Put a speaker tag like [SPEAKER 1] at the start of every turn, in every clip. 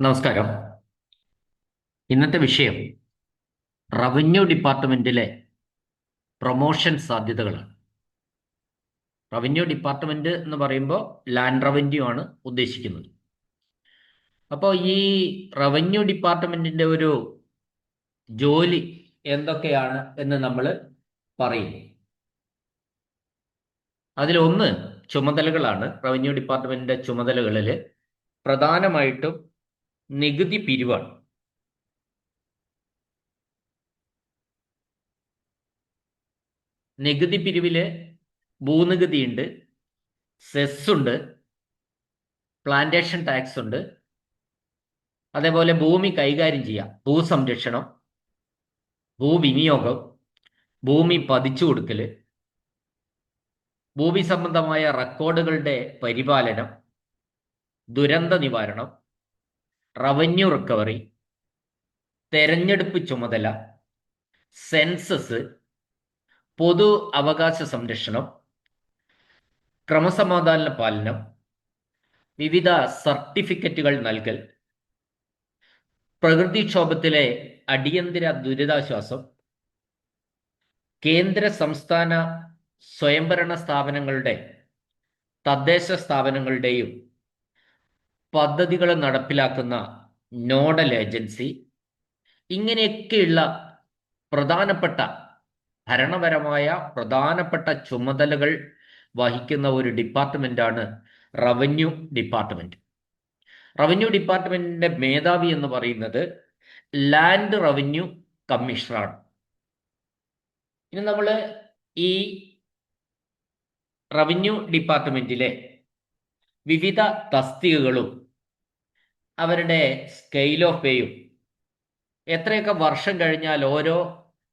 [SPEAKER 1] നമസ്കാരം. ഇന്നത്തെ വിഷയം റവന്യൂ ഡിപ്പാർട്ട്മെന്റിലെ പ്രൊമോഷൻ സാധ്യതകളാണ്. റവന്യൂ ഡിപ്പാർട്ട്മെന്റ് എന്ന് പറയുമ്പോൾ ലാൻഡ് റവന്യൂ ആണ് ഉദ്ദേശിക്കുന്നത്. അപ്പോൾ ഈ റവന്യൂ ഡിപ്പാർട്ട്മെന്റിന്റെ ഒരു ജോലി എന്തൊക്കെയാണ് എന്ന് നമ്മൾ പറയും. അതിലൊന്ന് ചുമതലകളാണ്. റവന്യൂ ഡിപ്പാർട്ട്മെന്റിന്റെ ചുമതലകളിൽ പ്രധാനമായിട്ടും നികുതി പിരിവാണ്. നികുതി പിരിവില് ഭൂനികുതിയുണ്ട്, സെസ് ഉണ്ട്, പ്ലാന്റേഷൻ ടാക്സ് ഉണ്ട്, അതേപോലെ ഭൂമി കൈകാര്യം ചെയ്യാം, ഭൂസംരക്ഷണം, ഭൂവിനിയോഗം, ഭൂമി പതിച്ചു കൊടുക്കല്, ഭൂമി സംബന്ധമായ റെക്കോർഡുകളുടെ പരിപാലനം, ദുരന്ത നിവാരണം, റവന്യൂ റിക്കവറി, തെരഞ്ഞെടുപ്പ് ചുമതല, സെൻസസ്, പൊതു അവകാശ സംരക്ഷണം, ക്രമസമാധാന പാലനം, വിവിധ സർട്ടിഫിക്കറ്റുകൾ നൽകൽ, പ്രകൃതിക്ഷോഭത്തിലെ അടിയന്തര ദുരിതാശ്വാസം, കേന്ദ്ര സംസ്ഥാന സ്വയംഭരണ സ്ഥാപനങ്ങളുടെ തദ്ദേശ സ്ഥാപനങ്ങളുടെയും പദ്ധതികൾ നടപ്പിലാക്കുന്ന നോഡൽ ഏജൻസി, ഇങ്ങനെയൊക്കെയുള്ള പ്രധാനപ്പെട്ട ഭരണപരമായ പ്രധാനപ്പെട്ട ചുമതലകൾ വഹിക്കുന്ന ഒരു ഡിപ്പാർട്ട്മെന്റാണ് റവന്യൂ ഡിപ്പാർട്ട്മെന്റ്. റവന്യൂ ഡിപ്പാർട്ട്മെന്റിന്റെ മേധാവി എന്ന് പറയുന്നത് ലാൻഡ് റവന്യൂ കമ്മീഷണറാണ്. ഇനി നമ്മൾ ഈ റവന്യൂ ഡിപ്പാർട്ട്മെന്റിലെ വിവിധ തസ്തികകളും അവരുടെ സ്കെയിൽ ഓഫ് പേയും എത്രയൊക്കെ വർഷം കഴിഞ്ഞാൽ ഓരോ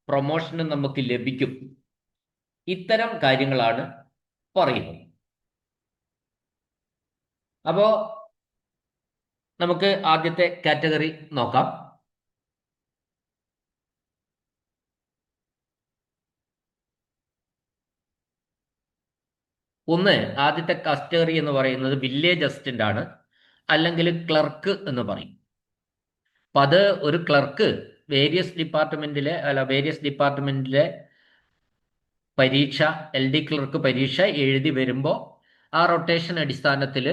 [SPEAKER 1] പ്രൊമോഷനും നമുക്ക് ലഭിക്കും, ഇത്തരം കാര്യങ്ങളാണ് പറയുന്നത്. അപ്പോ നമുക്ക് ആദ്യത്തെ കാറ്റഗറി നോക്കാം. ആദ്യത്തെ കാറ്റഗറി എന്ന് പറയുന്നത് വില്ലേജ് അസിസ്റ്റന്റ് ആണ്, അല്ലെങ്കിൽ ക്ലർക്ക് എന്ന് പറയും. അപ്പൊ അത് ഒരു ക്ലർക്ക് വേരിയസ് ഡിപ്പാർട്ട്മെന്റിലെ പരീക്ഷ, LD ക്ലർക്ക് പരീക്ഷ എഴുതി വരുമ്പോൾ ആ റൊട്ടേഷൻ അടിസ്ഥാനത്തിൽ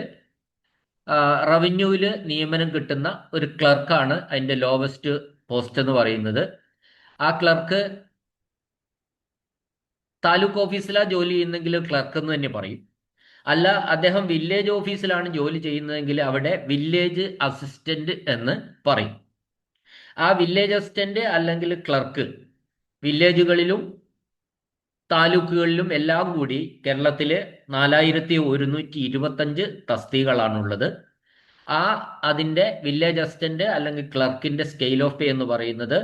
[SPEAKER 1] റവന്യൂവിൽ നിയമനം കിട്ടുന്ന ഒരു ക്ലർക്കാണ് അതിന്റെ ലോവസ്റ്റ് പോസ്റ്റ് എന്ന് പറയുന്നത്. ആ ക്ലർക്ക് താലൂക്ക് ഓഫീസിലാണ് ജോലി ചെയ്യുന്നെങ്കിൽ ക്ലർക്ക് എന്ന് തന്നെ പറയും. അല്ല, അദ്ദേഹം വില്ലേജ് ഓഫീസിലാണ് ജോലി ചെയ്യുന്നതെങ്കിൽ അവിടെ വില്ലേജ് അസിസ്റ്റന്റ് എന്ന് പറയും. ആ വില്ലേജ് അസിസ്റ്റന്റ് അല്ലെങ്കിൽ ക്ലർക്ക് വില്ലേജുകളിലും താലൂക്കുകളിലും എല്ലാം കൂടി കേരളത്തില് 4125 തസ്തികകളാണുള്ളത്. അതിന്റെ വില്ലേജ് അസിസ്റ്റന്റ് അല്ലെങ്കിൽ ക്ലർക്കിന്റെ സ്കെയിൽ ഓഫ് പേ എന്ന് പറയുന്നത്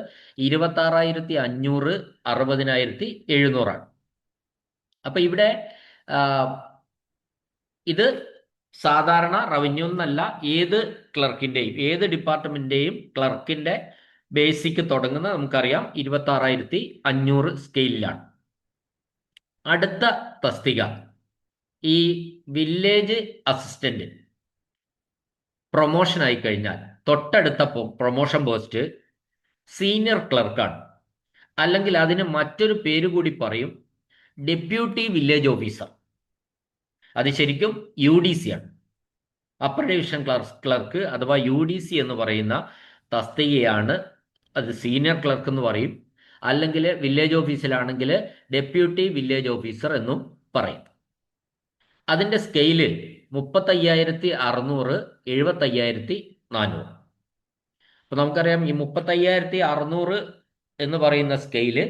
[SPEAKER 1] 26,500, 60,700 ആണ്. അപ്പൊ ഇവിടെ ഇത് സാധാരണ റവന്യൂ എന്നല്ല, ഏത് ക്ലർക്കിന്റെയും ഏത് ഡിപ്പാർട്ട്മെന്റിന്റെയും ക്ലർക്കിന്റെ ബേസിക് തുടങ്ങുന്നത് നമുക്കറിയാം 26,500 സ്കെയിലാണ്. അടുത്ത തസ്തിക ഈ വില്ലേജ് അസിസ്റ്റന്റ് പ്രൊമോഷൻ ആയി കഴിഞ്ഞാൽ തൊട്ടടുത്ത പ്രൊമോഷൻ പോസ്റ്റ് സീനിയർ ക്ലർക്കാണ്, അല്ലെങ്കിൽ അതിന് മറ്റൊരു പേര് കൂടി പറയും ഡെപ്യൂട്ടി വില്ലേജ് ഓഫീസർ. അത് ശരിക്കും UDC ആണ്, അപ്പർ ഡിവിഷൻ ക്ലർക്ക് അഥവാ UDC എന്ന് പറയുന്ന തസ്തികയാണ്. അത് സീനിയർ ക്ലർക്ക് എന്ന് പറയും, അല്ലെങ്കിൽ വില്ലേജ് ഓഫീസിലാണെങ്കിൽ ഡെപ്യൂട്ടി വില്ലേജ് ഓഫീസർ എന്നും പറയും. അതിന്റെ സ്കെയില് 35,600, 75,400. അപ്പൊ നമുക്കറിയാം ഈ 35,600 എന്ന് പറയുന്ന സ്കെയില്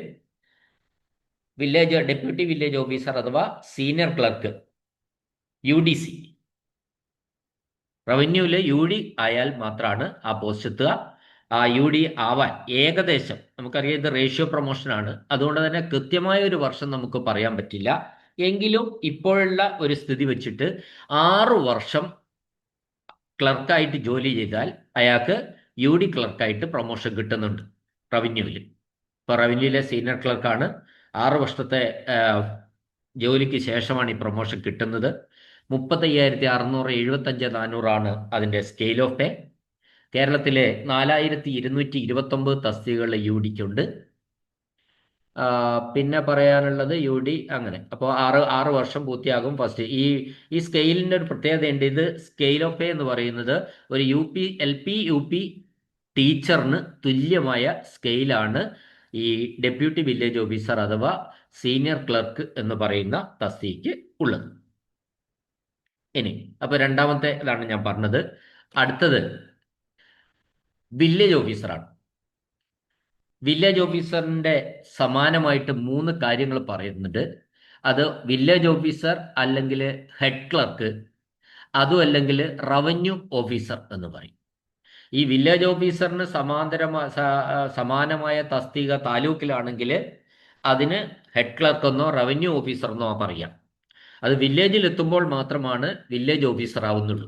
[SPEAKER 1] ഡെപ്യൂട്ടി വില്ലേജ് ഓഫീസർ അഥവാ സീനിയർ ക്ലർക്ക് UDC, റവന്യൂവില് UD ആയാൽ മാത്രമാണ് ആ പോസ്റ്റ് എത്തുക. ആ UD ആവാൻ ഏകദേശം നമുക്കറിയാം ഇത് റേഷ്യോ പ്രൊമോഷൻ ആണ്, അതുകൊണ്ട് തന്നെ കൃത്യമായ ഒരു വർഷം നമുക്ക് പറയാൻ പറ്റില്ല. എങ്കിലും ഇപ്പോഴുള്ള ഒരു സ്ഥിതി വെച്ചിട്ട് 6 വർഷം ക്ലർക്കായിട്ട് ജോലി ചെയ്താൽ അയാൾക്ക് UD ക്ലർക്കായിട്ട് പ്രൊമോഷൻ കിട്ടുന്നുണ്ട് റവന്യൂവിൽ. ഇപ്പൊ റവന്യൂവിലെ സീനിയർ ക്ലർക്കാണ്, 6 വർഷത്തെ ജോലിക്ക് ശേഷമാണ് ഈ പ്രൊമോഷൻ കിട്ടുന്നത്. 35,600, 75,400 ആണ് അതിന്റെ സ്കെയിൽ ഓഫ് പേ. കേരളത്തിലെ 4229 തസ്തികകൾ യു ഡിക്കുണ്ട്. പിന്നെ പറയാനുള്ളത് യു ഡി അങ്ങനെ. അപ്പോൾ 6 വർഷം പൂർത്തിയാകും ഫസ്റ്റ്. ഈ സ്കെയിലിൻ്റെ ഒരു പ്രത്യേകതയുണ്ട്. ഇത് സ്കെയിൽ ഓഫ് പേ എന്ന് പറയുന്നത് ഒരു LP UP ടീച്ചറിന് തുല്യമായ സ്കെയിലാണ് ഈ ഡെപ്യൂട്ടി വില്ലേജ് ഓഫീസർ അഥവാ സീനിയർ ക്ലർക്ക് എന്ന് പറയുന്ന തസ്തികയ്ക്ക് ഉള്ളത്. ഇനി അപ്പോൾ രണ്ടാമത്തെ ഇതാണ് ഞാൻ പറഞ്ഞത്. അടുത്തത് വില്ലേജ് ഓഫീസറാണ്. വില്ലേജ് ഓഫീസറിന്റെ സമാനമായിട്ട് 3 കാര്യങ്ങൾ പറയുന്നുണ്ട്. അത് വില്ലേജ് ഓഫീസർ അല്ലെങ്കിൽ ഹെഡ് ക്ലർക്ക്, അതും അല്ലെങ്കിൽ റവന്യൂ ഓഫീസർ എന്ന് പറയും. ഈ വില്ലേജ് ഓഫീസറിന് സമാനമായ തസ്തിക താലൂക്കിലാണെങ്കിൽ അതിന് ഹെഡ് ക്ലർക്ക് എന്നോ റവന്യൂ ഓഫീസർ എന്നോ പറയാം. അത് വില്ലേജിൽ എത്തുമ്പോൾ മാത്രമാണ് വില്ലേജ് ഓഫീസർ ആവുന്നുള്ളൂ.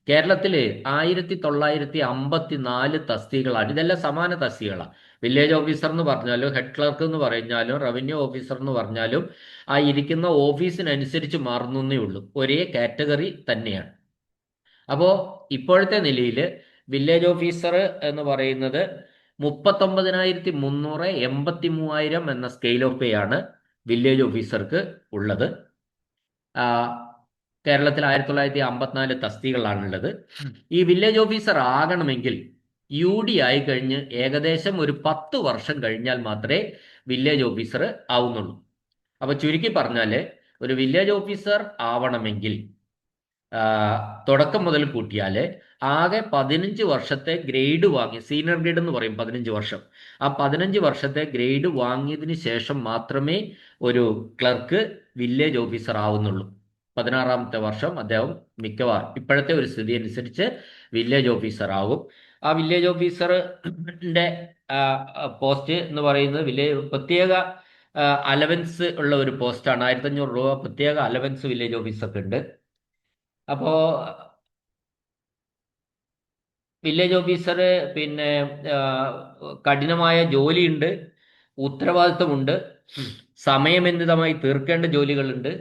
[SPEAKER 1] കേരളത്തിൽ 1954 തസ്തികകളാണ്. ഇതെല്ലാം സമാന തസ്തികകളാണ്. വില്ലേജ് ഓഫീസർ എന്ന് പറഞ്ഞാലും ഹെഡ് ക്ലർക്ക് എന്ന് പറഞ്ഞാലും റവന്യൂ ഓഫീസർ എന്ന് പറഞ്ഞാലും ആ ഇരിക്കുന്ന ഓഫീസിനനുസരിച്ച് മാറുന്നേ ഉള്ളൂ. ഒരേ കാറ്റഗറി തന്നെയാണ്. അപ്പോൾ ഇപ്പോഴത്തെ നിലയിൽ വില്ലേജ് ഓഫീസർ എന്ന് പറയുന്നത് 39,300, 83,000 എന്ന സ്കെയിൽ ഓഫ് പേ ആണ് വില്ലേജ് ഓഫീസർക്ക് ഉള്ളത്. കേരളത്തിൽ 1954 തസ്തികകളാണുള്ളത്. ഈ വില്ലേജ് ഓഫീസർ ആകണമെങ്കിൽ UD ആയി കഴിഞ്ഞ് ഏകദേശം ഒരു 10 വർഷം കഴിഞ്ഞാൽ മാത്രമേ വില്ലേജ് ഓഫീസർ ആവുന്നുള്ളൂ. അപ്പോൾ ചുരുക്കി പറഞ്ഞാൽ ഒരു വില്ലേജ് ഓഫീസർ ആവണമെങ്കിൽ തുടക്കം മുതൽ കൂട്ടിയാൽ ആകെ 15 വർഷത്തെ ഗ്രേഡ് വാങ്ങി, സീനിയർ ഗ്രേഡ് എന്ന് പറയും 15 വർഷം. ആ 15 വർഷത്തെ ഗ്രേഡ് വാങ്ങിയതിന് ശേഷം മാത്രമേ ഒരു ക്ലർക്ക് വില്ലേജ് ഓഫീസർ ആവുന്നുള്ളൂ. 16ാമത്തെ വർഷം അദ്ദേഹം മിക്കവാറും ഇപ്പോഴത്തെ ഒരു സ്ഥിതി അനുസരിച്ച് വില്ലേജ് ഓഫീസർ ആകും. ആ വില്ലേജ് ഓഫീസറിന്റെ പോസ്റ്റ് എന്ന് പറയുന്നത് പ്രത്യേക അലവൻസ് ഉള്ള ഒരു പോസ്റ്റാണ്. 1500 രൂപ പ്രത്യേക അലവൻസ് വില്ലേജ് ഓഫീസർക്ക് ഉണ്ട്. അപ്പോൾ വില്ലേജ് ഓഫീസർ പിന്നെ കഠിനമായ ജോലിയുണ്ട്, ഉത്തരവാദിത്വമുണ്ട്, സമയബന്ധിതമായി തീർക്കേണ്ട ജോലികളുണ്ട്.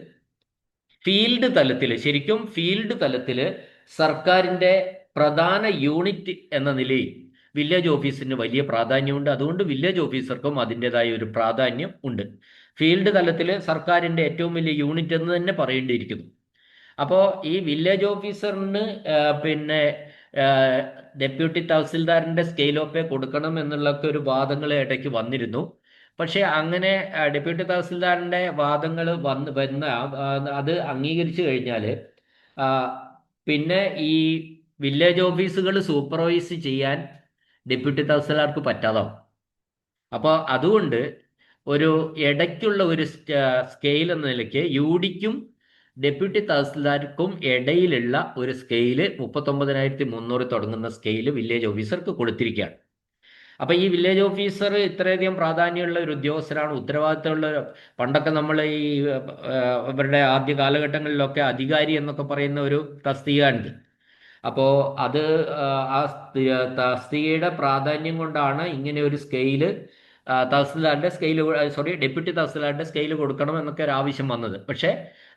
[SPEAKER 1] ഫീൽഡ് തലത്തിൽ, ശരിക്കും ഫീൽഡ് തലത്തിൽ സർക്കാരിൻ്റെ പ്രധാന യൂണിറ്റ് എന്ന നിലയിൽ വില്ലേജ് ഓഫീസിന് വലിയ പ്രാധാന്യമുണ്ട്. അതുകൊണ്ട് വില്ലേജ് ഓഫീസർക്കും അതിൻ്റെതായ ഒരു പ്രാധാന്യം ഉണ്ട്. ഫീൽഡ് തലത്തിൽ സർക്കാരിൻ്റെ ഏറ്റവും വലിയ യൂണിറ്റ് എന്ന് തന്നെ പറയേണ്ടിയിരിക്കുന്നു. അപ്പോൾ ഈ വില്ലേജ് ഓഫീസറിന് പിന്നെ ഡെപ്യൂട്ടി തഹസിൽദാറിൻ്റെ സ്കെയിൽ ഓഫ് പേ കൊടുക്കണം എന്നുള്ളൊക്കെ ഒരു വാദങ്ങൾ ഇടയ്ക്ക് വന്നിരുന്നു. പക്ഷേ അങ്ങനെ ഡെപ്യൂട്ടി തഹസിൽദാറിൻ്റെ വാദങ്ങൾ വന്ന അത് അംഗീകരിച്ചു കഴിഞ്ഞാൽ പിന്നെ ഈ വില്ലേജ് ഓഫീസുകൾ സൂപ്പർവൈസ് ചെയ്യാൻ ഡെപ്യൂട്ടി തഹസിൽദാർക്ക് പറ്റാതാവും. അപ്പോൾ അതുകൊണ്ട് ഒരു ഇടയ്ക്കുള്ള ഒരു സ്കെയിൽ എന്ന നിലയ്ക്ക് UDക്കും ഡെപ്യൂട്ടി തഹസിൽദാർക്കും ഇടയിലുള്ള ഒരു സ്കെയില് 39,300 തുടങ്ങുന്ന സ്കെയില് വില്ലേജ് ഓഫീസർക്ക് കൊടുത്തിരിക്കുകയാണ്. അപ്പം ഈ വില്ലേജ് ഓഫീസർ ഇത്രയധികം പ്രാധാന്യമുള്ള ഒരു ഉദ്യോഗസ്ഥരാണ്, ഉത്തരവാദിത്തമുള്ള. പണ്ടൊക്കെ നമ്മൾ ഈ ഇവരുടെ ആദ്യ കാലഘട്ടങ്ങളിലൊക്കെ അധികാരി എന്നൊക്കെ പറയുന്ന ഒരു തസ്തികയാണിത്. അപ്പോൾ അത് ആ തസ്തികയുടെ പ്രാധാന്യം കൊണ്ടാണ് ഇങ്ങനെ ഒരു സ്കെയില് ഡെപ്യൂട്ടി തഹസിൽദാറിന്റെ സ്കെയിൽ കൊടുക്കണം എന്നൊക്കെ ഒരു ആവശ്യം വന്നത്. പക്ഷേ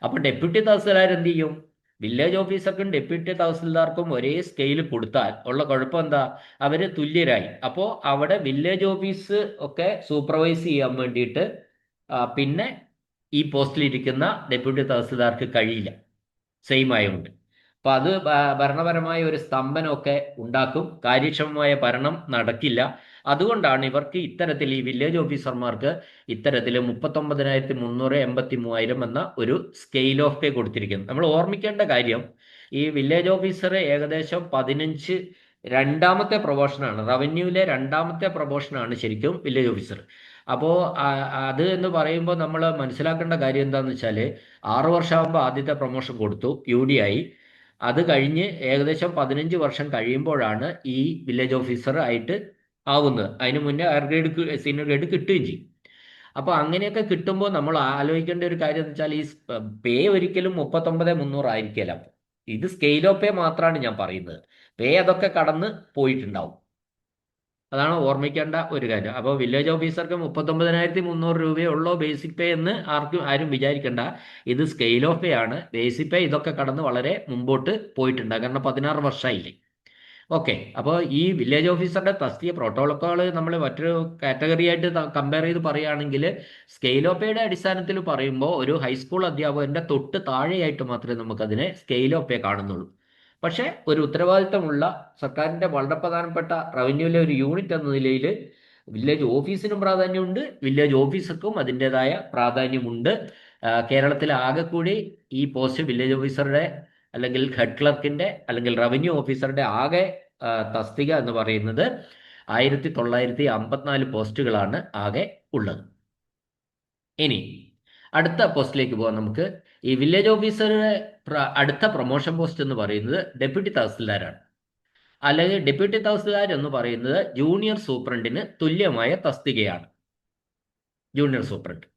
[SPEAKER 1] അപ്പോൾ ഡെപ്യൂട്ടി തഹസിൽദാർ എന്ത് ചെയ്യും? വില്ലേജ് ഓഫീസർക്കും ഡെപ്യൂട്ടി തഹസിൽദാർക്കും ഒരേ സ്കെയിൽ കൊടുത്താൽ ഉള്ള കുഴപ്പം എന്താ? അവർ തുല്യരായി. അപ്പോൾ അവിടെ വില്ലേജ് ഓഫീസ് ഒക്കെ സൂപ്പർവൈസ് ചെയ്യാൻ വേണ്ടിയിട്ട് പിന്നെ ഈ പോസ്റ്റിലിരിക്കുന്ന ഡെപ്യൂട്ടി തഹസിൽദാർക്ക് കഴിയില്ല, സെയിം ആയതുകൊണ്ട്. അപ്പം അത് ഭരണപരമായ ഒരു സ്തംഭനമൊക്കെ ഉണ്ടാക്കും, കാര്യക്ഷമമായ ഭരണം നടക്കില്ല. അതുകൊണ്ടാണ് ഇവർക്ക് ഇത്തരത്തിൽ ഈ വില്ലേജ് ഓഫീസർമാർക്ക് ഇത്തരത്തിൽ 39,300, 83,000 എന്ന ഒരു സ്കെയിൽ ഓഫ് പേ കൊടുത്തിരിക്കുന്നത്. നമ്മൾ ഓർമ്മിക്കേണ്ട കാര്യം, ഈ വില്ലേജ് ഓഫീസർ ഏകദേശം 15 രണ്ടാമത്തെ പ്രൊമോഷനാണ്. റവന്യൂവിലെ രണ്ടാമത്തെ പ്രൊമോഷനാണ് ശരിക്കും വില്ലേജ് ഓഫീസർ. അപ്പോൾ അത് എന്ന് പറയുമ്പോൾ നമ്മൾ മനസ്സിലാക്കേണ്ട കാര്യം എന്താണെന്ന് വെച്ചാൽ 6 വർഷമാകുമ്പോൾ ആദ്യത്തെ പ്രൊമോഷൻ കൊടുത്തു, UD ആയി. അത് കഴിഞ്ഞ് ഏകദേശം 15 വർഷം കഴിയുമ്പോഴാണ് ഈ വില്ലേജ് ഓഫീസർ ആയിട്ട് ആവുന്നത്. അതിന് മുന്നേ ഗ്രേഡ്, സീനിയർ ഗ്രേഡ് കിട്ടുകയും ചെയ്യും. അപ്പോൾ അങ്ങനെയൊക്കെ കിട്ടുമ്പോൾ നമ്മൾ ആലോചിക്കേണ്ട ഒരു കാര്യം എന്ന് വെച്ചാൽ ഈ പേ ഒരിക്കലും 39,300 ആയിരിക്കില്ല. ഇത് സ്കെയിൽ ഓഫ് പേ മാത്രമാണ് ഞാൻ പറയുന്നത്. പേ അതൊക്കെ കടന്ന് പോയിട്ടുണ്ടാവും. അതാണ് ഓർമ്മിക്കേണ്ട ഒരു കാര്യം. അപ്പോൾ വില്ലേജ് ഓഫീസർക്ക് 39,300 രൂപയേ ഉള്ളൂ ബേസിക് പേ എന്ന് ആരും വിചാരിക്കേണ്ട. ഇത് സ്കെയിൽ ഓഫ് പേ ആണ്. ബേസിക് പേ ഇതൊക്കെ കടന്ന് വളരെ മുമ്പോട്ട് പോയിട്ടുണ്ട്. കാരണം 16 വർഷമായില്ലേ. ഓക്കെ. അപ്പോൾ ഈ വില്ലേജ് ഓഫീസറുടെ തസ്തിക പ്രോട്ടോകോൾ നമ്മൾ മറ്റൊരു കാറ്റഗറി ആയിട്ട് കമ്പയർ ചെയ്ത് പറയുകയാണെങ്കിൽ, സ്കെയിൽ ഓഫ് പേയുടെ അടിസ്ഥാനത്തിൽ പറയുമ്പോൾ ഒരു ഹൈസ്കൂൾ അധ്യാപകന്റെ തൊട്ട് താഴെയായിട്ട് മാത്രമേ നമുക്കതിനെ സ്കെയിൽ ഓഫ് പേ കാണുന്നുള്ളൂ. പക്ഷേ ഒരു ഉത്തരവാദിത്തമുള്ള സർക്കാരിന്റെ വളരെ പ്രധാനപ്പെട്ട റവന്യൂവിലെ ഒരു യൂണിറ്റ് എന്ന നിലയിൽ വില്ലേജ് ഓഫീസിനും പ്രാധാന്യമുണ്ട്, വില്ലേജ് ഓഫീസർക്കും അതിൻ്റെതായ പ്രാധാന്യമുണ്ട്. കേരളത്തിൽ ആകെ കൂടി ഈ പോസ്റ്റ് വില്ലേജ് ഓഫീസറുടെ അല്ലെങ്കിൽ ഹെഡ് ക്ലർക്കിന്റെ അല്ലെങ്കിൽ റവന്യൂ ഓഫീസറുടെ ആകെ തസ്തിക എന്ന് പറയുന്നത് 1954 പോസ്റ്റുകളാണ് ആകെ ഉള്ളത്. ഇനി അടുത്ത പോസ്റ്റിലേക്ക് പോകാം നമുക്ക്. ഈ വില്ലേജ് ഓഫീസറുടെ അടുത്ത പ്രൊമോഷൻ പോസ്റ്റ് എന്ന് പറയുന്നത് ഡെപ്യൂട്ടി തഹസിൽദാരാണ്. അല്ലെങ്കിൽ ഡെപ്യൂട്ടി തഹസിൽദാർ എന്ന് പറയുന്നത് ജൂനിയർ സൂപ്രണ്ടിന് തുല്യമായ തസ്തികയാണ്. ജൂനിയർ സൂപ്രണ്ട്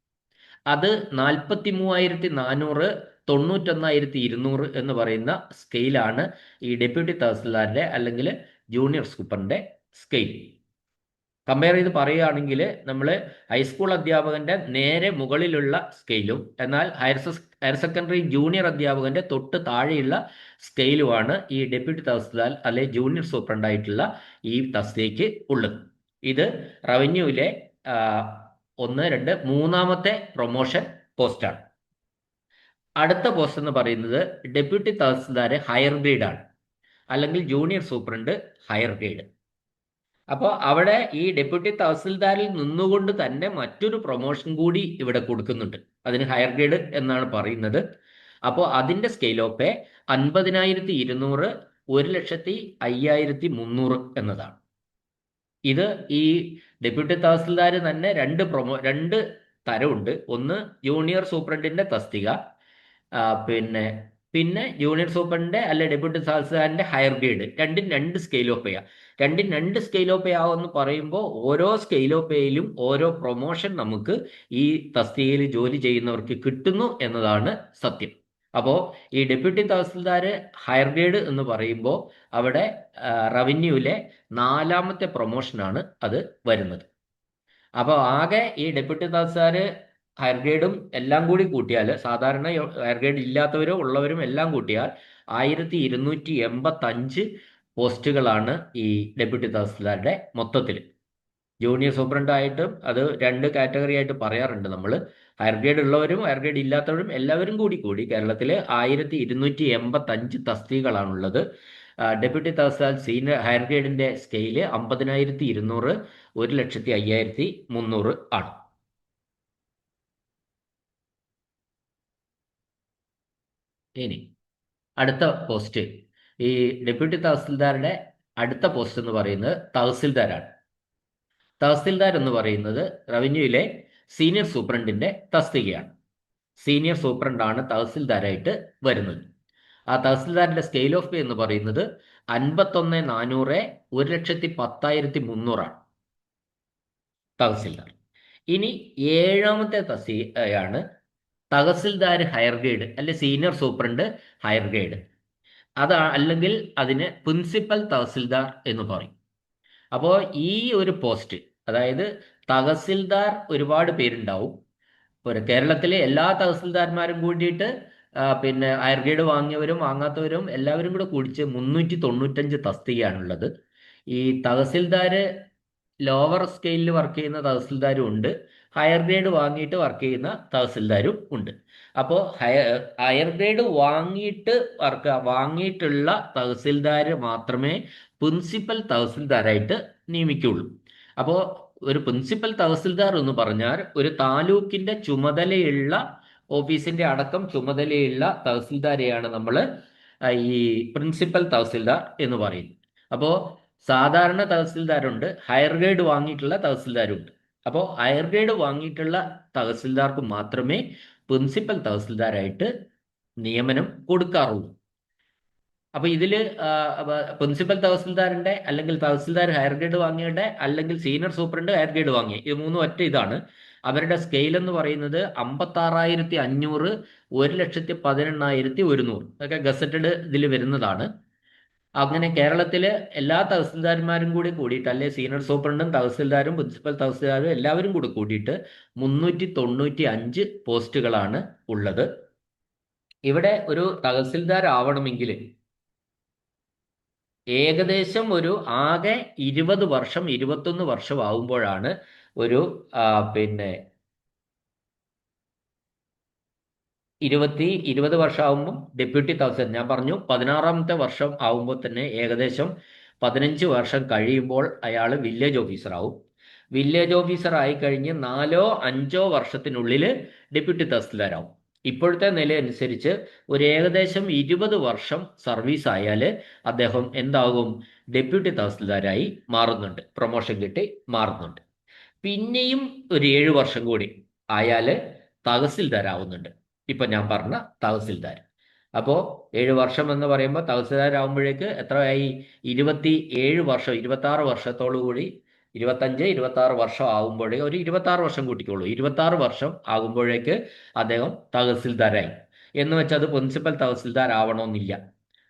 [SPEAKER 1] അത് 43,400 91,200 എന്ന് പറയുന്ന സ്കെയിലാണ് ഈ ഡെപ്യൂട്ടി തഹസിൽദാറിന്റെ അല്ലെങ്കിൽ ജൂനിയർ സൂപ്പറിന്റെ സ്കെയിൽ. കമ്പയർ ചെയ്ത് പറയുകയാണെങ്കിൽ നമ്മൾ ഹൈസ്കൂൾ അധ്യാപകന്റെ നേരെ മുകളിലുള്ള സ്കെയിലും എന്നാൽ ഹയർ സെക്കൻഡറി ജൂനിയർ അധ്യാപകന്റെ തൊട്ട് താഴെയുള്ള സ്കെയിലുമാണ് ഈ ഡെപ്യൂട്ടി തഹസിൽദാർ അല്ലെ ജൂനിയർ സൂപ്രണ്ടായിട്ടുള്ള ഈ തസ്തികയ്ക്ക് ഉള്ളത്. ഇത് റവന്യൂവിലെ 1, 2, 3ാമത്തെ പ്രൊമോഷൻ പോസ്റ്റാണ്. അടുത്ത പോസ്റ്റ് എന്ന് പറയുന്നത് ഡെപ്യൂട്ടി തഹസിൽദാർ ഹയർ ഗ്രേഡ് ആണ്, അല്ലെങ്കിൽ ജൂനിയർ സൂപ്രണ്ട് ഹയർ ഗ്രേഡ്. അപ്പോൾ അവിടെ ഈ ഡെപ്യൂട്ടി തഹസിൽദാരിൽ നിന്നുകൊണ്ട് തന്നെ മറ്റൊരു പ്രൊമോഷൻ കൂടി ഇവിടെ കൊടുക്കുന്നുണ്ട്. അതിന് ഹയർ ഗ്രേഡ് എന്നാണ് പറയുന്നത്. അപ്പോൾ അതിന്റെ സ്കെയിൽ ഓഫ് പേ 50,200, 1,05,300 എന്നതാണ്. ഇത് ഈ ഡെപ്യൂട്ടി തഹസിൽദാർ തന്നെ രണ്ട് തരമുണ്ട്. ഒന്ന് ജൂനിയർ സൂപ്രണ്ടിന്റെ തസ്തിക, പിന്നെ പിന്നെ ജൂനിയർ സൂപ്രണ്ടിന്റെ അല്ലെ ഡെപ്യൂട്ടി തഹസിൽദാറിന്റെ ഹയർ ഗ്രേഡ്. രണ്ടും രണ്ട് സ്കെയിൽ ഓഫ് പേ. രണ്ടും രണ്ട് സ്കെയിൽ ഓഫ് പേ ആവെന്ന് പറയുമ്പോൾ ഓരോ സ്കെയിൽ ഓഫ് പേയിലും ഓരോ പ്രൊമോഷൻ നമുക്ക് ഈ തസ്തികയിൽ ജോലി ചെയ്യുന്നവർക്ക് കിട്ടുന്നു എന്നതാണ് സത്യം. അപ്പോൾ ഈ ഡെപ്യൂട്ടി തഹസിൽദാർ ഹയർ ഗ്രേഡ് എന്ന് പറയുമ്പോൾ അവിടെ റവന്യൂവിലെ 4ാമത്തെ പ്രൊമോഷനാണ് അത് വരുന്നത്. അപ്പോൾ ആകെ ഈ ഡെപ്യൂട്ടി തഹസിൽദാർ ഹയർ ഗ്രേഡും എല്ലാം കൂടി കൂട്ടിയാൽ, സാധാരണ ഹയർ ഗ്രേഡ് ഇല്ലാത്തവരോ ഉള്ളവരും എല്ലാം കൂട്ടിയാൽ 1,285 പോസ്റ്റുകളാണ് ഈ ഡെപ്യൂട്ടി തഹസിൽദാരുടെ മൊത്തത്തിൽ. ജൂനിയർ സൂപ്രണ്ടായിട്ടും അത് രണ്ട് കാറ്റഗറി ആയിട്ട് പറയാറുണ്ട് നമ്മൾ. ഹയർ ഗ്രേഡ് ഉള്ളവരും ഹയർ ഗ്രേഡ് ഇല്ലാത്തവരും എല്ലാവരും കൂടി കേരളത്തിൽ 1,285 തസ്തികകളാണുള്ളത്. ഡെപ്യൂട്ടി തഹസിൽദാർ സീനിയർ ഹയർ ഗ്രേഡിന്റെ സ്കെയില് 50,200, 1,05,300 ആണ്. ഇനി അടുത്ത പോസ്റ്റ്, ഈ ഡെപ്യൂട്ടി തഹസിൽദാരുടെ അടുത്ത പോസ്റ്റ് എന്ന് പറയുന്നത് തഹസിൽദാരാണ്. തഹസിൽദാർ എന്ന് പറയുന്നത് റവന്യൂയിലെ സീനിയർ സൂപ്രണ്ടിന്റെ തസ്തികയാണ്. സീനിയർ സൂപ്രണ്ടാണ് തഹസിൽദാരായിട്ട് വരുന്നത്. ആ തഹസിൽദാറിന്റെ സ്കെയിൽ ഓഫ് പേ എന്ന് പറയുന്നത് 51,400, 1,10,300 ആണ് തഹസിൽദാർ. ഇനി 7ാമത്തെ തസ്തികയാണ് തഹസിൽദാർ ഹയർ ഗ്രേഡ് അല്ലെ സീനിയർ സൂപ്രണ്ട് ഹയർ ഗ്രേഡ്. അല്ലെങ്കിൽ അതിന് പ്രിൻസിപ്പൽ തഹസിൽദാർ എന്ന് പറയും. അപ്പോൾ ഈ ഒരു പോസ്റ്റ്, അതായത് തഹസിൽദാർ ഒരുപാട് പേരുണ്ടാവും. കേരളത്തിലെ എല്ലാ തഹസിൽദാർമാരും കൂടിയിട്ട് പിന്നെ ഹയർ ഗ്രേഡ് വാങ്ങിയവരും വാങ്ങാത്തവരും എല്ലാവരും കൂടെ കൂടിച്ച് 395 തസ്തികയാണുള്ളത്. ഈ തഹസിൽദാർ ലോവർ സ്കെയിലിൽ വർക്ക് ചെയ്യുന്ന തഹസിൽദാരും ഉണ്ട്, ഹയർ ഗ്രേഡ് വാങ്ങിയിട്ട് വർക്ക് ചെയ്യുന്ന തഹസിൽദാരും ഉണ്ട്. അപ്പോൾ ഹയർ ഗ്രേഡ് വാങ്ങിയിട്ടുള്ള തഹസിൽദാർ മാത്രമേ പ്രിൻസിപ്പൽ തഹസിൽദാരായിട്ട് നിയമിക്കുള്ളൂ. അപ്പോൾ ഒരു പ്രിൻസിപ്പൽ തഹസിൽദാർ എന്ന് പറഞ്ഞാൽ ഒരു താലൂക്കിന്റെ ചുമതലയുള്ള ഓഫീസിന്റെ അടക്കം ചുമതലയുള്ള തഹസിൽദാരെയാണ് നമ്മൾ ഈ പ്രിൻസിപ്പൽ തഹസിൽദാർ എന്ന് പറയുന്നത്. അപ്പോൾ സാധാരണ തഹസിൽദാരുണ്ട്, ഹയർ ഗ്രേഡ് വാങ്ങിയിട്ടുള്ള തഹസിൽദാരുണ്ട്. അപ്പോൾ ഹയർ ഗ്രേഡ് വാങ്ങിയിട്ടുള്ള തഹസിൽദാർക്ക് മാത്രമേ പ്രിൻസിപ്പൽ തഹസിൽദാരായിട്ട് നിയമനം കൊടുക്കാറുള്ളൂ. അപ്പൊ ഇതില് പ്രിൻസിപ്പൽ തഹസിൽദാറിന്റെ അല്ലെങ്കിൽ തഹസിൽദാർ ഹയർ ഗ്രേഡ് വാങ്ങിയുടെ അല്ലെങ്കിൽ സീനിയർ സൂപ്രണ്ട് ഹയർ ഗ്രേഡ് വാങ്ങിയ ഇത് മൂന്നും ഒറ്റ ഇതാണ്. അവരുടെ സ്കെയിൽ എന്ന് പറയുന്നത് 56,500, 1,18,100 അതൊക്കെ ഗസറ്റഡ് ഇതിൽ വരുന്നതാണ്. അങ്ങനെ കേരളത്തില് എല്ലാ തഹസിൽദാർമാരും കൂടിയിട്ട് അല്ലെ സീനിയർ സൂപ്രണ്ടും തഹസിൽദാരും പ്രിൻസിപ്പൽ തഹസിൽദാരും എല്ലാവരും കൂടിയിട്ട് 395 പോസ്റ്റുകളാണ് ഉള്ളത്. ഇവിടെ ഒരു തഹസിൽദാർ ആവണമെങ്കിൽ ഏകദേശം ഒരു ആകെ 20 വർഷം 21 വർഷം ആവുമ്പോഴാണ് ഒരു ആ, പിന്നെ 20 വർഷം ആവുമ്പം ഡെപ്യൂട്ടി തഹസിൽദാർ, ഞാൻ പറഞ്ഞു 16ാമത്തെ വർഷം ആവുമ്പോൾ തന്നെ ഏകദേശം 15 വർഷം കഴിയുമ്പോൾ അയാൾ വില്ലേജ് ഓഫീസർ ആവും. വില്ലേജ് ഓഫീസർ ആയി കഴിഞ്ഞ് 4-5 വർഷത്തിനുള്ളിൽ ഡെപ്യൂട്ടി തഹസിൽദാരാവും. ഇപ്പോഴത്തെ നില അനുസരിച്ച് ഒരു ഏകദേശം 20 വർഷം സർവീസ് ആയാൽ അദ്ദേഹം എന്താകും? ഡെപ്യൂട്ടി തഹസിൽദാരായി മാറുന്നുണ്ട്, പ്രൊമോഷൻ കിട്ടി മാറുന്നുണ്ട്. പിന്നെയും ഒരു 7 വർഷം കൂടി ആയാൽ തഹസിൽദാർ ആവുന്നുണ്ട്. ഇപ്പൊ ഞാൻ പറഞ്ഞ തഹസിൽദാർ. അപ്പോ 7 വർഷം എന്ന് പറയുമ്പോൾ തഹസിൽദാർ ആവുമ്പോഴേക്ക് എത്രയായി? 27 വർഷം, 26 വർഷത്തോടു കൂടി 25-26 വർഷം ആകുമ്പോഴേ ഒരു 26 വർഷം കൂട്ടിക്കോളൂ. 26 വർഷം ആകുമ്പോഴേക്ക് അദ്ദേഹം തഹസിൽദാരായി. എന്ന് വെച്ചാൽ അത് പ്രിൻസിപ്പൽ തഹസിൽദാർ ആവണമെന്നില്ല.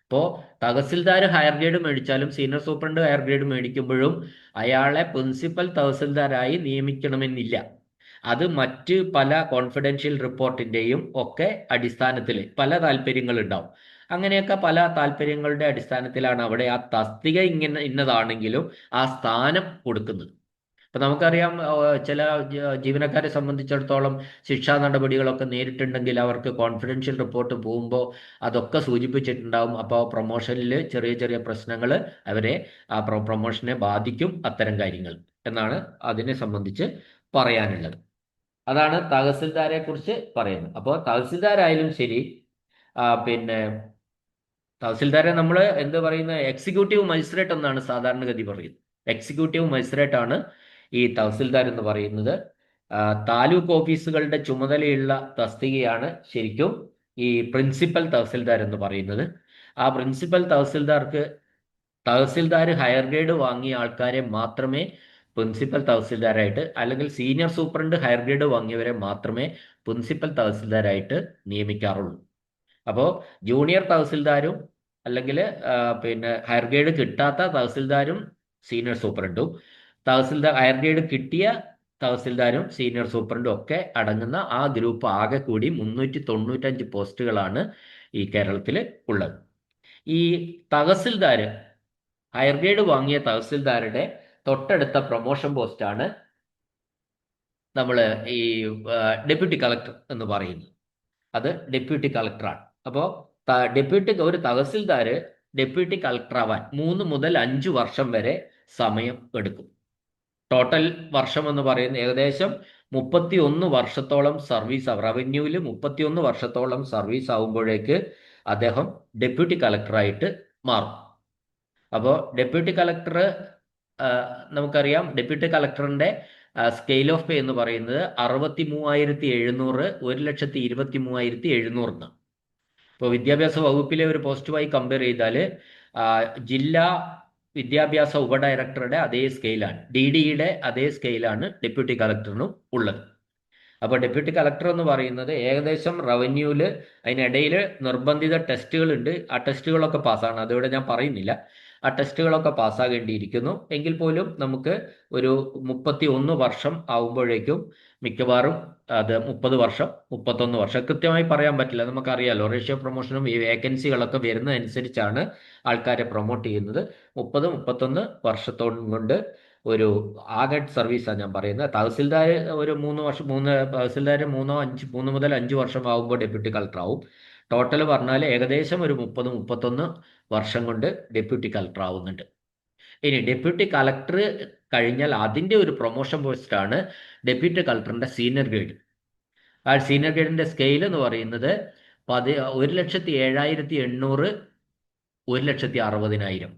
[SPEAKER 1] ഇപ്പോൾ തഹസിൽദാർ ഹയർ ഗ്രേഡ് മേടിച്ചാലും സീനിയർ സൂപ്രണ്ട് ഹയർ ഗ്രേഡ് മേടിക്കുമ്പോഴും അയാളെ പ്രിൻസിപ്പൽ തഹസിൽദാരായി നിയമിക്കണമെന്നില്ല. അത് മറ്റ് പല കോൺഫിഡൻഷ്യൽ റിപ്പോർട്ടിന്റെയും ഒക്കെ അടിസ്ഥാനത്തിൽ പല താല്പര്യങ്ങൾ ഉണ്ടാവും. അങ്ങനെയൊക്കെ പല താല്പര്യങ്ങളുടെ അടിസ്ഥാനത്തിലാണ് അവിടെ ആ തസ്തിക ഇങ്ങനെ ഇന്നതാണെങ്കിലും ആ സ്ഥാനം കൊടുക്കുന്നത്. ഇപ്പൊ നമുക്കറിയാം, ചില ജീവനക്കാരെ സംബന്ധിച്ചിടത്തോളം ശിക്ഷാ നടപടികളൊക്കെ നേരിട്ടുണ്ടെങ്കിൽ അവർക്ക് കോൺഫിഡൻഷ്യൽ റിപ്പോർട്ട് പോകുമ്പോൾ അതൊക്കെ സൂചിപ്പിച്ചിട്ടുണ്ടാവും. അപ്പോൾ പ്രൊമോഷനിൽ ചെറിയ ചെറിയ പ്രശ്നങ്ങൾ അവരെ ആ പ്രൊമോഷനെ ബാധിക്കും, അത്തരം കാര്യങ്ങൾ എന്നാണ് അതിനെ സംബന്ധിച്ച് പറയാനുള്ളത്. അതാണ് തഹസിൽദാരെ കുറിച്ച് പറയുന്നത്. അപ്പോൾ തഹസിൽദാരായാലും ശരി, പിന്നെ തഹസിൽദാരെ നമ്മൾ എന്ത് പറയുന്നത്, എക്സിക്യൂട്ടീവ് മജിസ്ട്രേറ്റ് എന്നാണ് സാധാരണഗതി പറയുന്നത്. എക്സിക്യൂട്ടീവ് മജിസ്ട്രേറ്റ് ആണ് ഈ തഹസിൽദാർ എന്ന് പറയുന്നത്. താലൂക്ക് ഓഫീസുകളുടെ ചുമതലയുള്ള തസ്തികയാണ് ശരിക്കും ഈ പ്രിൻസിപ്പൽ തഹസിൽദാർ എന്ന് പറയുന്നത്. ആ പ്രിൻസിപ്പൽ തഹസിൽദാർ ഹയർ ഗ്രേഡ് വാങ്ങിയ ആൾക്കാരെ മാത്രമേ പ്രിൻസിപ്പൽ തഹസിൽദാരായിട്ട്, അല്ലെങ്കിൽ സീനിയർ സൂപ്രണ്ട് ഹയർ ഗ്രേഡ് വാങ്ങിയവരെ മാത്രമേ പ്രിൻസിപ്പൽ തഹസിൽദാരായിട്ട് നിയമിക്കാറുള്ളൂ. അപ്പോൾ ജൂനിയർ തഹസിൽദാരും അല്ലെങ്കിൽ പിന്നെ ഹയർ ഗ്രേഡ് കിട്ടാത്ത തഹസിൽദാരും സീനിയർ സൂപ്രണ്ടും, തഹസിൽദാർ ഹയർ ഗ്രേഡ് കിട്ടിയ തഹസിൽദാരും സീനിയർ സൂപ്രണ്ടും ഒക്കെ അടങ്ങുന്ന ആ ഗ്രൂപ്പ് ആകെ കൂടി 395 പോസ്റ്റുകളാണ് ഈ കേരളത്തിൽ ഉള്ളത്. ഈ തഹസിൽദാർ ഹയർ ഗ്രേഡ് വാങ്ങിയ തഹസിൽദാരുടെ തൊട്ടടുത്ത പ്രൊമോഷൻ പോസ്റ്റാണ് നമ്മൾ ഈ ഡെപ്യൂട്ടി കളക്ടർ എന്ന് പറയുന്നത്. അത് ഡെപ്യൂട്ടി കളക്ടറാണ്. അപ്പോൾ ഒരു തഹസിൽദാർ ഡെപ്യൂട്ടി കളക്ടർ ആവാൻ 3 മുതൽ 5 വർഷം വരെ സമയം എടുക്കും. ടോട്ടൽ വർഷം എന്ന് പറയുന്നത് ഏകദേശം 31 വർഷത്തോളം സർവീസ്, റവന്യൂവിൽ 31 വർഷത്തോളം സർവീസ് ആകുമ്പോഴേക്ക് അദ്ദേഹം ഡെപ്യൂട്ടി കളക്ടറായിട്ട് മാറും. അപ്പോൾ ഡെപ്യൂട്ടി കളക്ടർ, നമുക്കറിയാം ഡെപ്യൂട്ടി കളക്ടറിന്റെ സ്കെയിൽ ഓഫ് പേ എന്ന് പറയുന്നത് 63,700, 1,23,700 എന്നാണ്. ഇപ്പോൾ വിദ്യാഭ്യാസ വകുപ്പിലെ ഒരു പോസ്റ്റുമായി കമ്പയർ ചെയ്താൽ ജില്ലാ വിദ്യാഭ്യാസ ഉപഡയറക്ടറുടെ അതേ സ്കെയിലാണ്, DDയുടെ അതേ സ്കെയിലാണ് ഡെപ്യൂട്ടി കളക്ടറിനും ഉള്ളത്. അപ്പോൾ ഡെപ്യൂട്ടി കളക്ടർ എന്ന് പറയുന്നത് ഏകദേശം റവന്യൂവിൽ അതിനിടയിൽ നിർബന്ധിത ടെസ്റ്റുകൾ ഉണ്ട്. ആ ടെസ്റ്റുകളൊക്കെ പാസ്സാണ്, അതിവിടെ ഞാൻ പറയുന്നില്ല. ആ ടെസ്റ്റുകളൊക്കെ പാസ്സാകേണ്ടിയിരിക്കുന്നു. എങ്കിൽ പോലും നമുക്ക് ഒരു 31 വർഷം ആവുമ്പോഴേക്കും മിക്കവാറും അത് 30 വർഷം 31 വർഷം കൃത്യമായി പറയാൻ പറ്റില്ല. നമുക്കറിയാലോ, റേഷ്യോ പ്രൊമോഷനും ഈ വേക്കൻസികളൊക്കെ വരുന്നതനുസരിച്ചാണ് ആൾക്കാരെ പ്രൊമോട്ട് ചെയ്യുന്നത്. 30-31 വർഷത്തോളം കൊണ്ട് ഒരു ആകെ സർവീസാണ് ഞാൻ പറയുന്നത്. തഹസിൽദാർ ഒരു 3 വർഷം, തഹസിൽദാർ 3 മുതൽ 5 വർഷം ആകുമ്പോൾ ഡെപ്യൂട്ടി കളക്ടർ ആവും. ടോട്ടൽ പറഞ്ഞാൽ ഏകദേശം ഒരു 30-31 വർഷം കൊണ്ട് ഡെപ്യൂട്ടി കളക്ടർ ആവുന്നുണ്ട്. ഇനി ഡെപ്യൂട്ടി കളക്ടർ കഴിഞ്ഞാൽ അതിൻ്റെ ഒരു പ്രൊമോഷൻ പോസ്റ്റാണ് ഡെപ്യൂട്ടി കളക്ടറിന്റെ സീനിയർ ഗ്രേഡ്. ആ സീനിയർ ഗ്രേഡിന്റെ സ്കെയിൽ എന്ന് പറയുന്നത് 1,07,800, 1,60,000.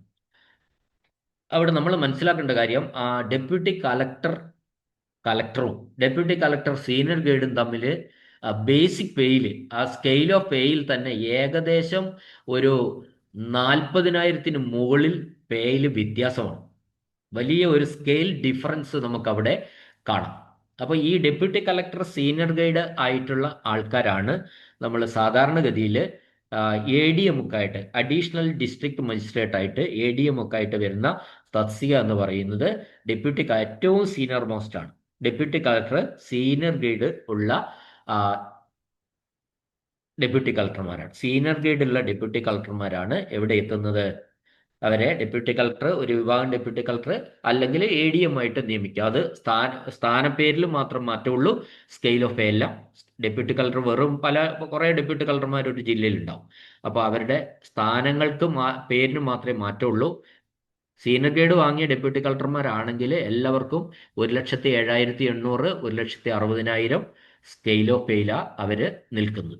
[SPEAKER 1] അവിടെ നമ്മൾ മനസ്സിലാക്കേണ്ട കാര്യം, ആ ഡെപ്യൂട്ടി കളക്ടറും ഡെപ്യൂട്ടി കളക്ടർ സീനിയർ ഗ്രേഡും തമ്മിൽ ബേസിക് പേയിൽ, ആ സ്കെയിൽ ഓഫ് പേയിൽ തന്നെ ഏകദേശം ഒരു 40,000-ന് മുകളിൽ പേയിൽ വ്യത്യാസമാണ്. വലിയ ഒരു സ്കെയിൽ ഡിഫറൻസ് നമുക്കവിടെ കാണാം. അപ്പോൾ ഈ ഡെപ്യൂട്ടി കളക്ടർ സീനിയർ ഗൈഡ് ആയിട്ടുള്ള ആൾക്കാരാണ് നമ്മൾ സാധാരണഗതിയിൽ ADM ഒക്കെ ആയിട്ട്, അഡീഷണൽ ഡിസ്ട്രിക്ട് മജിസ്ട്രേറ്റ് ആയിട്ട് ADM ഒക്കെ ആയിട്ട് വരുന്ന തസ്തിക എന്ന് പറയുന്നത് ഡെപ്യൂട്ടി ഏറ്റവും സീനിയർ മോസ്റ്റ് ആണ്. ഡെപ്യൂട്ടി കളക്ടർ സീനിയർ ഗ്രേഡ് ഉള്ള ഡെപ്യൂട്ടി കളക്ടർമാരാണ്. സീനിയർ ഗ്രേഡ് ഉള്ള ഡെപ്യൂട്ടി കളക്ടർമാരാണ് എവിടെ എത്തുന്നത്? അവരെ ഡെപ്യൂട്ടി കളക്ടർ, ഒരു വിഭാഗം ഡെപ്യൂട്ടി കളക്ടർ അല്ലെങ്കിൽ ADM ആയിട്ട് നിയമിക്കുക. അത് സ്ഥാനപ്പേരിൽ മാത്രം മാറ്റമുള്ളൂ, സ്കെയിൽ ഓഫ് പേ അല്ല. ഡെപ്യൂട്ടി കളക്ടർ കുറേ ഡെപ്യൂട്ടി കളക്ടർമാർ ഒരു ജില്ലയിൽ ഉണ്ടാവും. അപ്പോൾ അവരുടെ സ്ഥാനങ്ങൾക്ക് പേരിന് മാത്രമേ മാറ്റമുള്ളൂ. സീനിയർ ഗ്രേഡ് വാങ്ങിയ ഡെപ്യൂട്ടി കളക്ടർമാരാണെങ്കിൽ എല്ലാവർക്കും 1,07,800, 1,60,000 സ്കെയിൽ ഓഫ് പേയില അവർ നിൽക്കുന്നത്.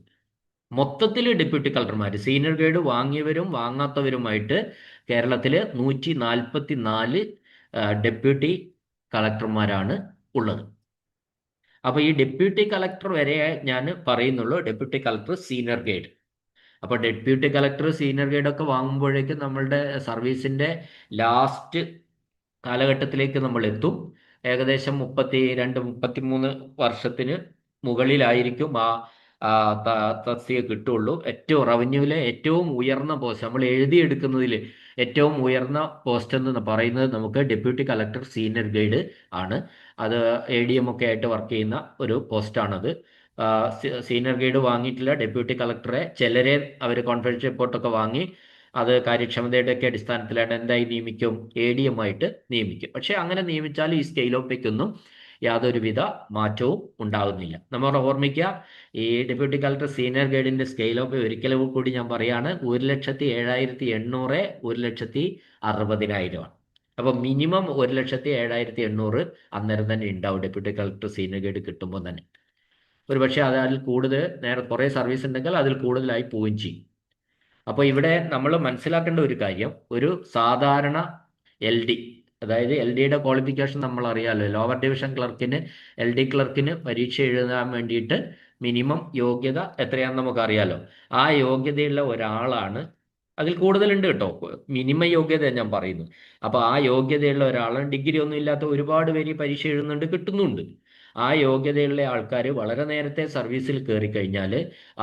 [SPEAKER 1] മൊത്തത്തിൽ ഡെപ്യൂട്ടി കളക്ടർമാർ സീനിയർ ഗ്രേഡ് വാങ്ങിയവരും വാങ്ങാത്തവരുമായിട്ട് കേരളത്തിൽ 144 ഡെപ്യൂട്ടി കളക്ടർമാരാണ് ഉള്ളത്. അപ്പോൾ ഈ ഡെപ്യൂട്ടി കളക്ടർ വരെ ഞാൻ പറയുന്നുള്ളൂ, ഡെപ്യൂട്ടി കളക്ടർ സീനിയർ ഗ്രേഡ്. അപ്പോൾ ഡെപ്യൂട്ടി കളക്ടർ സീനിയർ ഗ്രേഡ് ഒക്കെ വാങ്ങുമ്പോഴേക്കും നമ്മളുടെ സർവീസിൻ്റെ ലാസ്റ്റ് കാലഘട്ടത്തിലേക്ക് നമ്മൾ എത്തും. ഏകദേശം 32-33 വർഷത്തിന് മുകളിലായിരിക്കും തസ്തിക കിട്ടുള്ളൂ. റവന്യൂവിലെ ഏറ്റവും ഉയർന്ന പോസ്റ്റ്, നമ്മൾ എഴുതിയെടുക്കുന്നതിൽ ഏറ്റവും ഉയർന്ന പോസ്റ്റ് എന്ന് പറയുന്നത് നമുക്ക് ഡെപ്യൂട്ടി കളക്ടർ സീനിയർ ഗ്രേഡ് ആണ്. അത് ADM ഒക്കെ ആയിട്ട് വർക്ക് ചെയ്യുന്ന ഒരു പോസ്റ്റാണത്. സീനിയർ ഗ്രേഡ് വാങ്ങിയിട്ടില്ല ഡെപ്യൂട്ടി കളക്ടറെ ചിലരെ അവർ കോൺഫിഡൻഷ്യൽ റിപ്പോർട്ടൊക്കെ വാങ്ങി അത് കാര്യക്ഷമതയുടെ ഒക്കെ അടിസ്ഥാനത്തിലാണ് എന്തായി നിയമിക്കും, ADM ആയിട്ട് നിയമിക്കും. പക്ഷെ അങ്ങനെ നിയമിച്ചാൽ ഈ സ്കെയിൽ ഓഫ് പേക്കൊന്നും യാതൊരുവിധ മാറ്റവും ഉണ്ടാകുന്നില്ല. നമ്മൾ ഓർമ്മിക്കുക, ഈ ഡെപ്യൂട്ടി കളക്ടർ സീനിയർ ഗ്രേഡിന്റെ സ്കെയിൽ ഓഫ് പേ ഒരിക്കലും കൂടി ഞാൻ പറയാണ്, 1,07,800, 1,60,000 ആണ്. അപ്പോൾ മിനിമം 1,07,800 അന്നേരം തന്നെ ഉണ്ടാവും ഡെപ്യൂട്ടി കളക്ടർ സീനിയർ ഗ്രേഡ് കിട്ടുമ്പോൾ തന്നെ. ഒരുപക്ഷെ അതിൽ കൂടുതൽ കുറേ സർവീസ് ഉണ്ടെങ്കിൽ അതിൽ കൂടുതലായി പോവുകയും ചെയ്യും. അപ്പോൾ ഇവിടെ നമ്മൾ മനസ്സിലാക്കേണ്ട ഒരു കാര്യം, ഒരു സാധാരണ LD, അതായത് LDയുടെ ക്വാളിഫിക്കേഷൻ നമ്മൾ അറിയാമല്ലോ. ലോവർ ഡിവിഷൻ ക്ലർക്കിന്, LD ക്ലർക്കിന് പരീക്ഷ എഴുതാൻ വേണ്ടിയിട്ട് മിനിമം യോഗ്യത എത്രയാണെന്ന് നമുക്കറിയാലോ. ആ യോഗ്യതയുള്ള ഒരാളാണ്, അതിൽ കൂടുതലുണ്ട് കേട്ടോ, മിനിമം യോഗ്യത ഞാൻ പറയുന്നു. അപ്പോൾ ആ യോഗ്യതയുള്ള ഒരാളാണ്. ഡിഗ്രി ഒന്നും ഇല്ലാത്ത ഒരുപാട് പേര് പരീക്ഷ എഴുതുന്നുണ്ട്, കിട്ടുന്നുണ്ട്. ആ യോഗ്യതയുള്ള ആൾക്കാർ വളരെ നേരത്തെ സർവീസിൽ കയറി കഴിഞ്ഞാൽ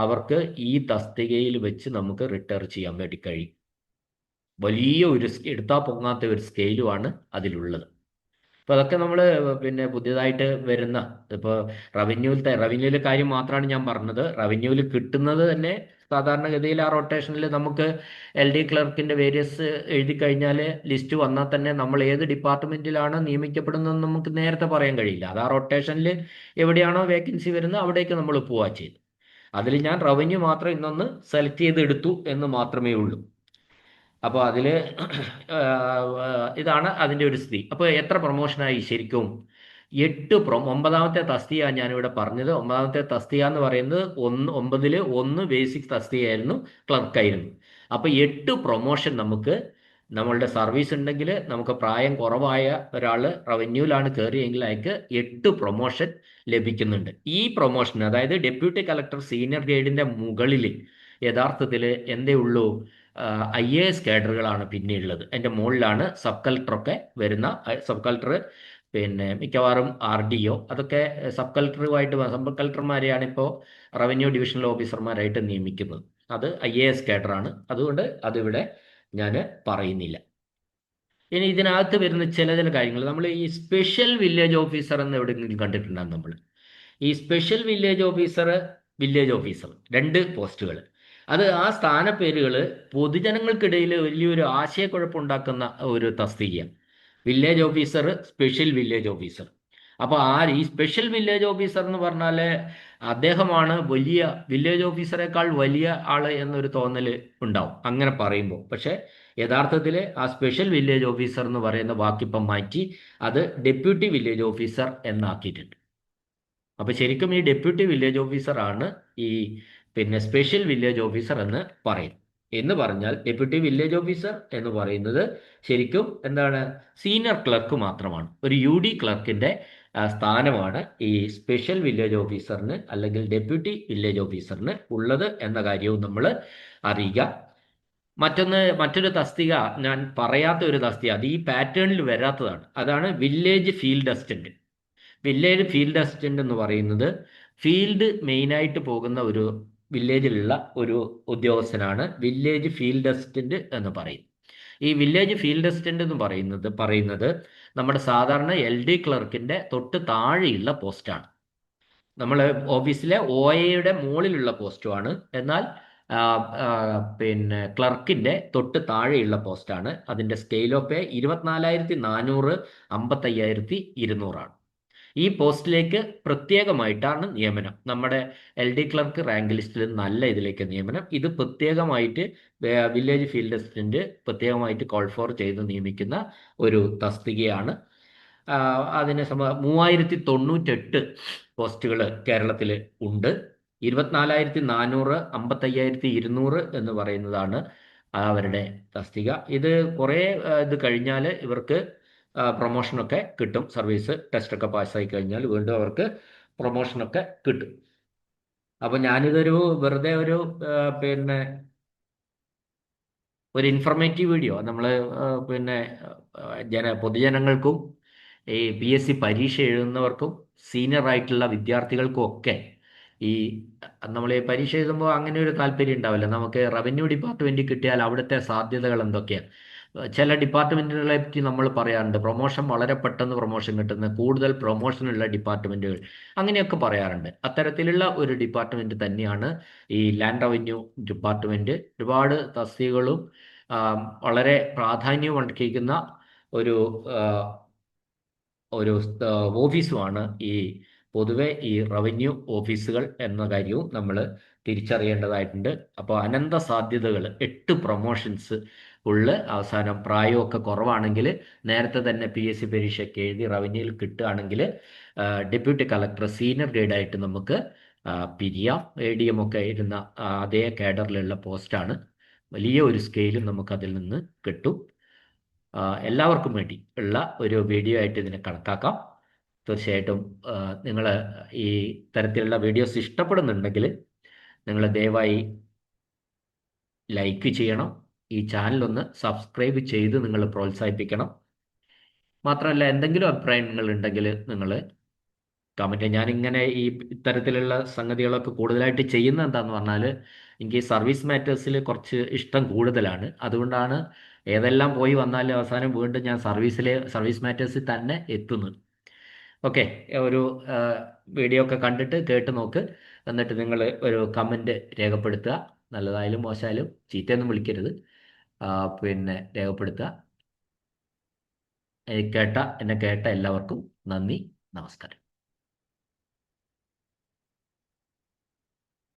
[SPEAKER 1] അവർക്ക് ഈ തസ്തികയിൽ വെച്ച് നമുക്ക് റിട്ടയർ ചെയ്യാൻ വേണ്ടി കഴിയും. വലിയ ഒരു എടുത്താൽ പൊങ്ങാത്ത ഒരു സ്കെയിലുമാണ് അതിലുള്ളത്. അപ്പോൾ അതൊക്കെ നമ്മൾ പിന്നെ പുതിയതായിട്ട് വരുന്ന, ഇപ്പോൾ റവന്യൂവിലെ കാര്യം മാത്രമാണ് ഞാൻ പറഞ്ഞത്. റവന്യൂവിൽ കിട്ടുന്നത് തന്നെ സാധാരണഗതിയിൽ ആ റൊട്ടേഷനിൽ നമുക്ക് LD ക്ലർക്കിൻ്റെ വേരിയസ് എഴുതി കഴിഞ്ഞാൽ ലിസ്റ്റ് വന്നാൽ തന്നെ നമ്മൾ ഏത് ഡിപ്പാർട്ട്മെൻറ്റിലാണ് നിയമിക്കപ്പെടുന്നതെന്ന് നമുക്ക് നേരത്തെ പറയാൻ കഴിയില്ല. അത് ആ റൊട്ടേഷനിൽ എവിടെയാണോ വേക്കൻസി വരുന്നത് അവിടേക്ക് നമ്മൾ പോവുക ചെയ്തു. അതിൽ ഞാൻ റവന്യൂ മാത്രം ഇന്നൊന്ന് സെലക്ട് ചെയ്തെടുത്തു എന്ന് മാത്രമേ ഉള്ളൂ. അപ്പോൾ അതിൽ ഇതാണ് അതിൻ്റെ ഒരു സ്ഥിതി. അപ്പോൾ എത്ര പ്രൊമോഷനായി ശരിക്കും? 9ാമത്തെ തസ്തിക ഞാനിവിടെ പറഞ്ഞത്. 9ാമത്തെ തസ്തിക എന്ന് പറയുന്നത് 9 ബേസിക് തസ്തികയായിരുന്നു, ക്ലർക്കായിരുന്നു. അപ്പോൾ 8 പ്രൊമോഷൻ നമുക്ക് നമ്മളുടെ സർവീസ് ഉണ്ടെങ്കിൽ, നമുക്ക് പ്രായം കുറവായ ഒരാൾ റവന്യൂവിലാണ് കയറിയെങ്കിൽ അയാൾക്ക് 8 പ്രൊമോഷൻ ലഭിക്കുന്നുണ്ട്. ഈ പ്രൊമോഷൻ, അതായത് ഡെപ്യൂട്ടി കളക്ടർ സീനിയർ ഗ്രേഡിൻ്റെ മുകളിൽ യഥാർത്ഥത്തിൽ എന്തേ ഉള്ളൂ, IAS കേഡറുകളാണ് പിന്നെയുള്ളത്. അതിൻ്റെ മുകളിലാണ് സബ് കളക്ടറൊക്കെ വരുന്ന. സബ് കളക്ടർ പിന്നെ മിക്കവാറും RDO അതൊക്കെ സബ് കളക്ടർമാരെയാണ് ഇപ്പോൾ റവന്യൂ ഡിവിഷണൽ ഓഫീസർമാരായിട്ട് നിയമിക്കുന്നത്. അത് IAS കേഡറാണ്. അതുകൊണ്ട് അതിവിടെ ഞാൻ പറയുന്നില്ല. ഇനി ഇതിനകത്ത് വരുന്ന ചില കാര്യങ്ങൾ, നമ്മൾ ഈ സ്പെഷ്യൽ വില്ലേജ് ഓഫീസർ എന്ന് എവിടെയെങ്കിലും കണ്ടിട്ടുണ്ടാകും നമ്മൾ. ഈ സ്പെഷ്യൽ വില്ലേജ് ഓഫീസർ 2 പോസ്റ്റുകൾ, അത് ആ സ്ഥാനപ്പേരുകൾ പൊതുജനങ്ങൾക്കിടയിൽ വലിയൊരു ആശയക്കുഴപ്പമുണ്ടാക്കുന്ന ഒരു തസ്തികയാണ്. Village officer, special village officer. അപ്പോൾ ഈ സ്പെഷ്യൽ വില്ലേജ് ഓഫീസർ എന്ന് പറഞ്ഞാൽ അദ്ദേഹമാണ് വലിയ വില്ലേജ് ഓഫീസറേക്കാൾ വലിയ ആൾ എന്നൊരു തോന്നൽ ഉണ്ടാവും അങ്ങനെ പറയുമ്പോൾ. പക്ഷേ യഥാർത്ഥത്തിൽ ആ സ്പെഷ്യൽ വില്ലേജ് ഓഫീസർ എന്ന് പറയുന്ന വാക്കിപ്പം മാറ്റി അത് ഡെപ്യൂട്ടി വില്ലേജ് ഓഫീസർ എന്നാക്കിയിട്ടുണ്ട്. അപ്പോൾ ശരിക്കും ഈ ഡെപ്യൂട്ടി വില്ലേജ് ഓഫീസറാണ് ഈ പിന്നെ സ്പെഷ്യൽ വില്ലേജ് ഓഫീസർ എന്ന് പറയും. എന്ന് പറഞ്ഞാൽ ഡെപ്യൂട്ടി വില്ലേജ് ഓഫീസർ എന്ന് പറയുന്നത് ശരിക്കും എന്താണ്, സീനിയർ ക്ലർക്ക് മാത്രമാണ്. ഒരു UD ക്ലർക്കിൻ്റെ സ്ഥാനമാണ് ഈ സ്പെഷ്യൽ വില്ലേജ് ഓഫീസറിന് അല്ലെങ്കിൽ ഡെപ്യൂട്ടി വില്ലേജ് ഓഫീസറിന് ഉള്ളത് എന്ന കാര്യവും നമ്മൾ അറിയുക. മറ്റൊരു തസ്തിക ഞാൻ പറയാത്ത ഒരു തസ്തിക, അത് ഈ പാറ്റേണിൽ വരാത്തതാണ്. അതാണ് village field assistant. Village field assistant എന്ന് പറയുന്നത് ഫീൽഡ് മെയിനായിട്ട് പോകുന്ന ഒരു വില്ലേജിലുള്ള ഒരു ഉദ്യോഗസ്ഥനാണ് വില്ലേജ് ഫീൽഡ് അസിസ്റ്റന്റ് എന്ന് പറയും. ഈ വില്ലേജ് ഫീൽഡ് അസിസ്റ്റന്റ് എന്ന് പറയുന്നത് നമ്മുടെ സാധാരണ LD ക്ലർക്കിൻ്റെ തൊട്ട് താഴെയുള്ള പോസ്റ്റാണ്. നമ്മൾ ഓഫീസിലെ OAയുടെ മുകളിലുള്ള പോസ്റ്റുമാണ്. എന്നാൽ ആ, ആ, പിന്നെ ക്ലർക്കിന്റെ തൊട്ട് താഴെയുള്ള പോസ്റ്റാണ്. അതിന്റെ സ്കെയിൽ ഓഫ് പേ 24,400, 55,200 ഈ പോസ്റ്റിലേക്ക് പ്രത്യേകമായിട്ടാണ് നിയമനം. നമ്മുടെ LD ക്ലർക്ക് റാങ്ക് ലിസ്റ്റിൽ നല്ല ഇതിലേക്ക് നിയമനം. ഇത് പ്രത്യേകമായിട്ട് വില്ലേജ് ഫീൽഡ് അസിസ്റ്റന്റ് പ്രത്യേകമായിട്ട് കോൾ ഫോർ ചെയ്ത് നിയമിക്കുന്ന ഒരു തസ്തികയാണ്. അതിന് 3098 പോസ്റ്റുകൾ കേരളത്തിൽ ഉണ്ട്. 24,400, 55,200 എന്ന് പറയുന്നതാണ് അവരുടെ തസ്തിക. ഇത് കുറേ ഇത് കഴിഞ്ഞാൽ ഇവർക്ക് പ്രൊമോഷനൊക്കെ കിട്ടും. സർവീസ് ടെസ്റ്റൊക്കെ പാസ്സായി കഴിഞ്ഞാൽ വീണ്ടും അവർക്ക് പ്രൊമോഷനൊക്കെ കിട്ടും. അപ്പോൾ ഞാനിതൊരു വെറുതെ പിന്നെ ഒരു ഇൻഫർമേറ്റീവ് വീഡിയോ നമ്മൾ പിന്നെ പൊതുജനങ്ങൾക്കും ഈ PSC പരീക്ഷ എഴുതുന്നവർക്കും സീനിയർ ആയിട്ടുള്ള വിദ്യാർത്ഥികൾക്കും ഒക്കെ ഈ നമ്മൾ ഈ പരീക്ഷ എഴുതുമ്പോൾ അങ്ങനെ ഒരു താല്പര്യം ഉണ്ടാവില്ല. നമുക്ക് റവന്യൂ ഡിപ്പാർട്ട്മെന്റ് കിട്ടിയാൽ അവിടുത്തെ സാധ്യതകൾ എന്തൊക്കെയാണ്? ചില ഡിപ്പാർട്ട്മെന്റുകളെ പറ്റി നമ്മൾ പറയാറുണ്ട്, പ്രൊമോഷൻ വളരെ പെട്ടെന്ന് പ്രൊമോഷൻ കിട്ടുന്ന കൂടുതൽ പ്രൊമോഷനുള്ള ഡിപ്പാർട്ട്മെന്റുകൾ, അങ്ങനെയൊക്കെ പറയാറുണ്ട്. അത്തരത്തിലുള്ള ഒരു ഡിപ്പാർട്ട്മെന്റ് തന്നെയാണ് ഈ ലാൻഡ് റവന്യൂ ഡിപ്പാർട്ട്മെന്റ്. ഒരുപാട് തസ്തികകളും വളരെ പ്രാധാന്യം അർഹിക്കുന്ന ഒരു ആ, ഒരു ഓഫീസുമാണ് ഈ പൊതുവെ ഈ റവന്യൂ ഓഫീസുകൾ എന്ന കാര്യവും നമ്മൾ തിരിച്ചറിയേണ്ടതായിട്ടുണ്ട്. അപ്പോൾ അനന്ത സാധ്യതകൾ, 8 പ്രൊമോഷൻസ് ഉള്ള അവസാനം പ്രായമൊക്കെ കുറവാണെങ്കിൽ നേരത്തെ തന്നെ PSC പരീക്ഷയ്ക്ക് എഴുതി റവന്യൂയിൽ കിട്ടുകയാണെങ്കിൽ ഡെപ്യൂട്ടി കളക്ടർ സീനിയർ ഗ്രേഡായിട്ട് നമുക്ക് പിരിയാം. ADM ഒക്കെ ഇരുന്ന അതേ കേഡറിലുള്ള പോസ്റ്റാണ്. വലിയ ഒരു സ്കെയിലും നമുക്ക് അതിൽ നിന്ന് കിട്ടും. എല്ലാവർക്കും വേണ്ടി ഉള്ള ഒരു വീഡിയോ ആയിട്ട് ഇതിനെ കണക്കാക്കാം. തീർച്ചയായിട്ടും നിങ്ങൾ ഈ തരത്തിലുള്ള വീഡിയോസ് ഇഷ്ടപ്പെടുന്നുണ്ടെങ്കിൽ നിങ്ങൾ ദയവായി ലൈക്ക് ചെയ്യണം. ഈ ചാനലൊന്ന് സബ്സ്ക്രൈബ് ചെയ്ത് നിങ്ങൾ പ്രോത്സാഹിപ്പിക്കണം. മാത്രമല്ല, എന്തെങ്കിലും അഭിപ്രായങ്ങൾ ഉണ്ടെങ്കിൽ നിങ്ങൾ കമൻറ്റ്. ഞാനിങ്ങനെ ഈ ഇത്തരത്തിലുള്ള സംഗതികളൊക്കെ കൂടുതലായിട്ട് ചെയ്യുന്നത് എന്താണെന്ന് പറഞ്ഞാൽ എനിക്ക് സർവീസ് മാറ്റേഴ്സിൽ കുറച്ച് ഇഷ്ടം കൂടുതലാണ്. അതുകൊണ്ടാണ് ഏതെല്ലാം പോയി വന്നാലും അവസാനം വീണ്ടും ഞാൻ സർവീസ് മാറ്റേഴ്സിൽ തന്നെ എത്തുന്നത്. ഓക്കെ, ഒരു വീഡിയോ ഒക്കെ കണ്ടിട്ട് കേട്ട് നോക്ക്. എന്നിട്ട് നിങ്ങൾ ഒരു കമൻറ്റ് രേഖപ്പെടുത്തുക. നല്ലതായാലും മോശമായാലും ചീത്തയൊന്നും വിളിക്കരുത്. പിന്നെ രേഖപ്പെടുത്തുക. എന്നെ കേട്ട എല്ലാവർക്കും നന്ദി, നമസ്കാരം.